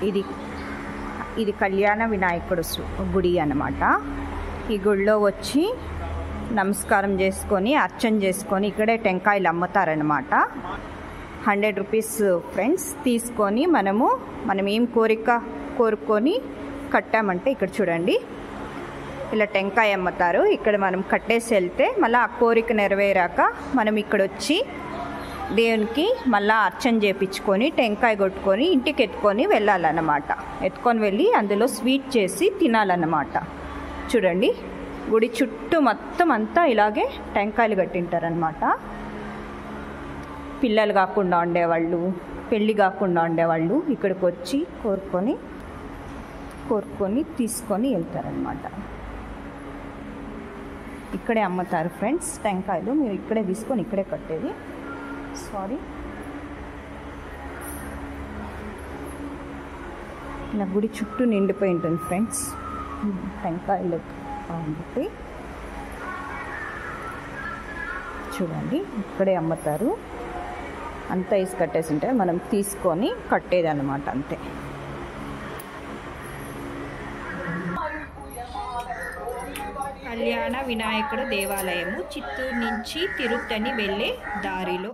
ఇది ఇది కళ్యాణ వినాయకుడు గుడి అన్నమాట. ఈ గుడిలో వచ్చి నమస్కారం చేసుకొని అర్చన చేసుకొని ఇక్కడే టెంకాయలు అమ్ముతారనమాట. 100 రూపీస్ ఫ్రెండ్స్. తీసుకొని మనం ఏం కోరుకొని కట్టామంటే ఇక్కడ చూడండి ఇలా టెంకాయ అమ్ముతారు. ఇక్కడ మనం కట్టేసి వెళ్తే మళ్ళీ ఆ కోరిక నెరవేరాక మనం ఇక్కడ వచ్చి దేవునికి మళ్ళీ అర్చన చేయించుకొని టెంకాయ కొట్టుకొని ఇంటికి ఎత్తుకొని వెళ్ళాలన్నమాట. ఎత్తుకొని వెళ్ళి అందులో స్వీట్ చేసి తినాలన్నమాట. చూడండి గుడి చుట్టూ మొత్తం అంతా ఇలాగే టెంకాయలు కట్టింటారనమాట. పిల్లలు కాకుండా ఉండేవాళ్ళు, పెళ్ళి కాకుండా ఉండేవాళ్ళు ఇక్కడికి వచ్చి కోరుకొని తీసుకొని వెళ్తారనమాట. ఇక్కడే అమ్ముతారు ఫ్రెండ్స్ టెంకాయలు. మీరు ఇక్కడే తీసుకొని ఇక్కడే కట్టేది. ఇలా గుడి చుట్టూ నిండిపోయి ఉంటుంది ఫ్రెండ్స్ టెంకాయలు కాబట్టి. చూడండి ఇక్కడే అమ్ముతారు. అంతా వేసి కట్టేసి ఉంటే మనం తీసుకొని కట్టేదన్నమాట అంతే. కళ్యాణ వినాయకుడు దేవాలయము చిత్తూరు నుంచి తిరుత్తని వెళ్ళే దారిలో